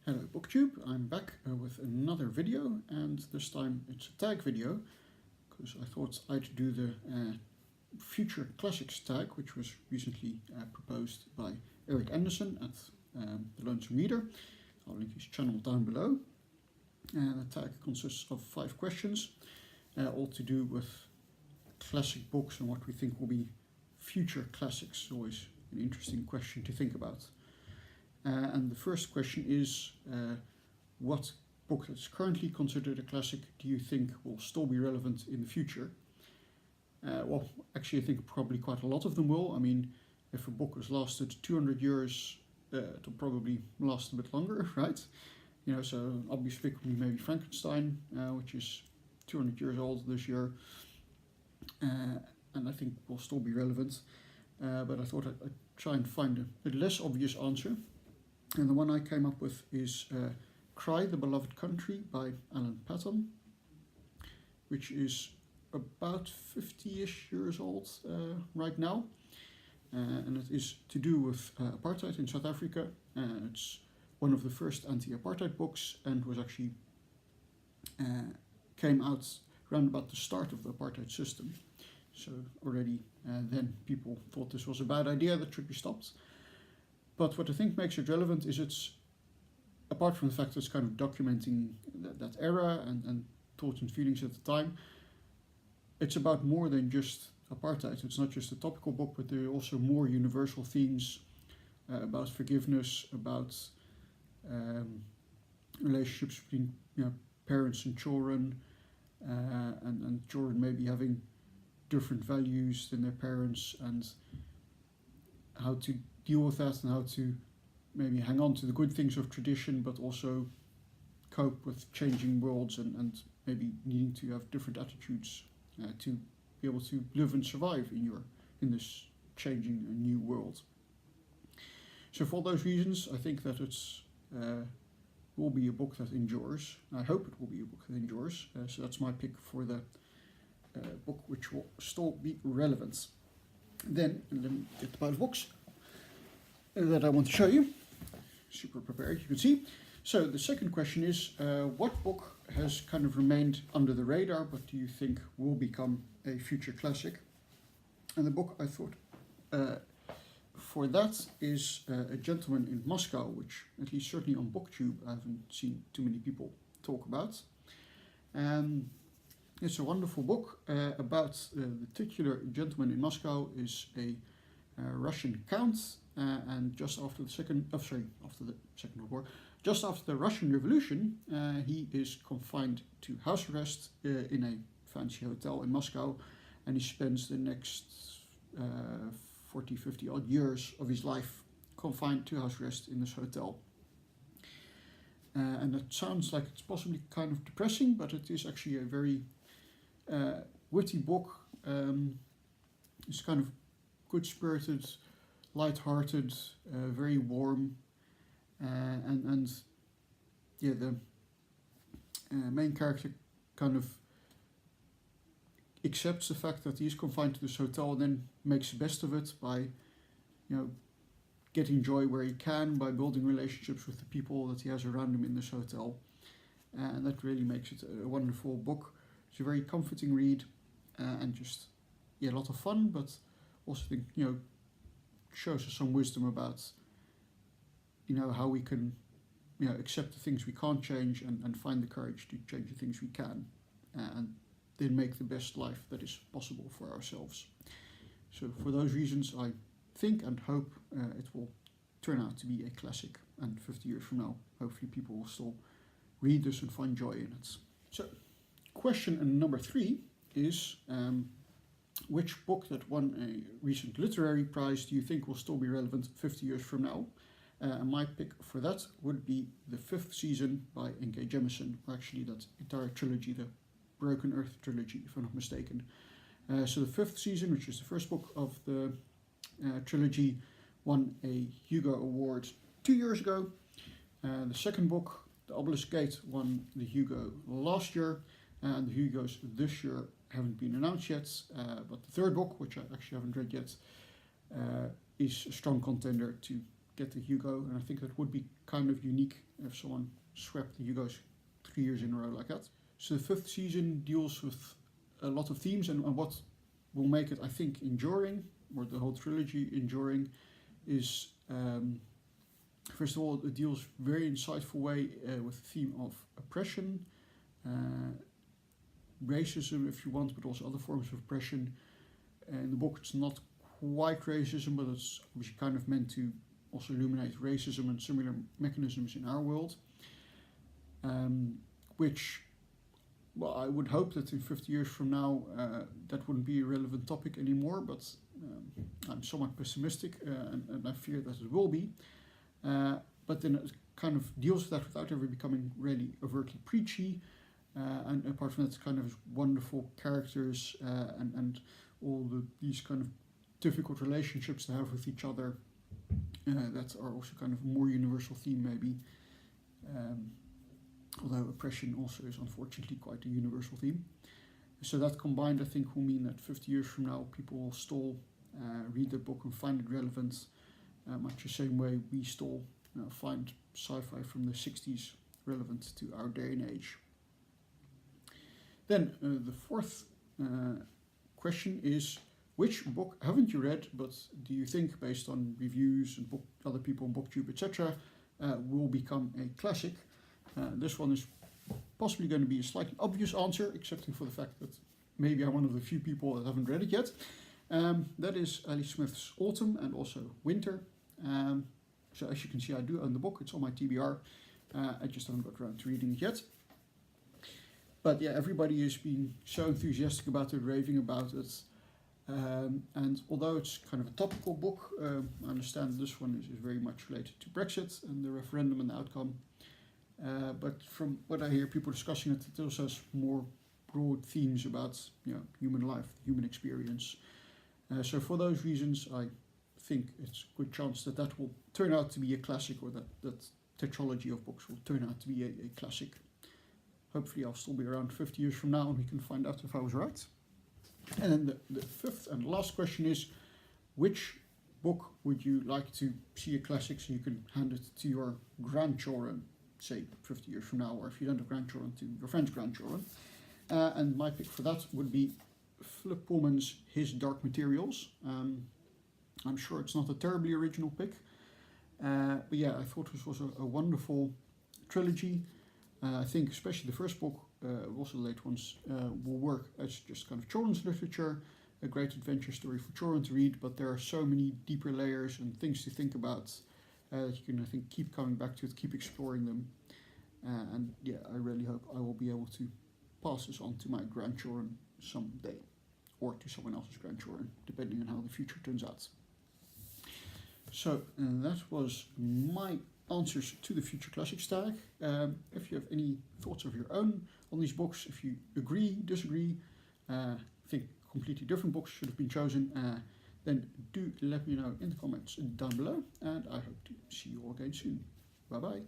Hello booktube, I'm back with another video, and this time it's a tag video because I thought I'd do the Future Classics tag, which was recently proposed by Eric Anderson at The Lonesome Reader. I'll link his channel down below. The tag consists of 5 questions, all to do with classic books and what we think will be future classics. Always an interesting question to think about. And the first question is, what book that's currently considered a classic do you think will still be relevant in the future? Well, actually I think probably quite a lot of them will. I mean, if a book has lasted 200 years, it'll probably last a bit longer, right? You know, so obviously maybe Frankenstein, which is 200 years old this year, and I think will still be relevant. But I thought I'd try and find a less obvious answer. And the one I came up with is Cry, the Beloved Country by Alan Paton, which is about 50-ish years old right now. And it is to do with apartheid in South Africa. It's one of the first anti-apartheid books and was actually came out around about the start of the apartheid system. So already then people thought this was a bad idea that should be stopped. But what I think makes it relevant is it's, apart from the fact that it's kind of documenting that era and thoughts and feelings at the time, it's about more than just apartheid. It's not just a topical book, but there are also more universal themes about forgiveness, about relationships between parents and children, and children maybe having different values than their parents, and how to deal with that and how to maybe hang on to the good things of tradition, but also cope with changing worlds and maybe needing to have different attitudes to be able to live and survive in this changing new world. So for all those reasons, I think that it's will be a book that endures. I hope it will be a book that endures. So that's my pick for the book which will still be relevant. Then let me get the pile of books that I want to show you. Super prepared, you can see. So the second question is, what book has kind of remained under the radar, but do you think will become a future classic? And the book I thought for that is A Gentleman in Moscow, which at least certainly on booktube I haven't seen too many people talk about. It's a wonderful book about the titular gentleman in Moscow is a Russian count, and just after the Second World War, just after the Russian Revolution, he is confined to house arrest in a fancy hotel in Moscow, and he spends the next 40, 50 odd years of his life confined to house arrest in this hotel. And it sounds like it's possibly kind of depressing, but it is actually a very witty book. It's kind of good-spirited, light-hearted, very warm, and yeah, the main character kind of accepts the fact that he's confined to this hotel and then makes the best of it by, getting joy where he can, by building relationships with the people that he has around him in this hotel, and that really makes it a wonderful book. It's a very comforting read, and just a lot of fun, but also think shows us some wisdom about how we can accept the things we can't change and find the courage to change the things we can, and then make the best life that is possible for ourselves. So for those reasons, I think and hope it will turn out to be a classic, and 50 years from now hopefully people will still read this and find joy in it. So question number 3 is, which book that won a recent literary prize do you think will still be relevant 50 years from now? And my pick for that would be The Fifth Season by N.K. Jemisin, or actually that entire trilogy, the Broken Earth trilogy, if I'm not mistaken. So The Fifth Season, which is the first book of the trilogy, won a Hugo Award 2 years ago. The second book, The Obelisk Gate, won the Hugo last year, and the Hugos this year haven't been announced yet, but the third book, which I actually haven't read yet, is a strong contender to get the Hugo, and I think that would be kind of unique if someone swept the Hugos 3 years in a row like that. So the 5th season deals with a lot of themes, and what will make it, I think, enduring, or the whole trilogy enduring, is first of all, it deals very insightful way with the theme of oppression, racism if you want, but also other forms of oppression. In the book it's not quite racism, but it's obviously kind of meant to also illuminate racism and similar mechanisms in our world, which, well, I would hope that in 50 years from now that wouldn't be a relevant topic anymore, but I'm somewhat pessimistic, and I fear that it will be. But then it kind of deals with that without ever becoming really overtly preachy, and apart from that, it's kind of wonderful characters and all these kind of difficult relationships to have with each other that are also kind of a more universal theme maybe, although oppression also is unfortunately quite a universal theme. So that combined, I think, will mean that 50 years from now people will still read the book and find it relevant, much the same way we still find sci-fi from the 60s relevant to our day and age. Then the 4th question is, which book haven't you read, but do you think, based on reviews and other people on booktube, etc., will become a classic? This one is possibly going to be a slightly obvious answer, excepting for the fact that maybe I'm one of the few people that haven't read it yet. That is Ali Smith's Autumn and also Winter. So as you can see, I do own the book. It's on my TBR. I just haven't got around to reading it yet. But yeah, everybody is being so enthusiastic about it, raving about it. And although it's kind of a topical book, I understand this one is very much related to Brexit and the referendum and the outcome. But from what I hear people discussing it, it also has more broad themes about human life, human experience. So for those reasons, I think it's a good chance that that will turn out to be a classic, or that tetralogy of books will turn out to be a classic. Hopefully I'll still be around 50 years from now and we can find out if I was right. And then the 5th and last question is, which book would you like to see a classic so you can hand it to your grandchildren, say 50 years from now, or if you don't have grandchildren, to your friend's grandchildren? And my pick for that would be Philip Pullman's His Dark Materials. I'm sure it's not a terribly original pick, but yeah, I thought this was a wonderful trilogy. I think especially the first book, also the later ones, will work as just kind of children's literature, a great adventure story for children to read, but there are so many deeper layers and things to think about that you can, I think, keep coming back to it, keep exploring them. And yeah, I really hope I will be able to pass this on to my grandchildren someday, or to someone else's grandchildren, depending on how the future turns out. So that was my answers to the Future Classics tag. If you have any thoughts of your own on these books, if you agree, disagree, think completely different books should have been chosen, then do let me know in the comments down below, and I hope to see you all again soon. Bye bye.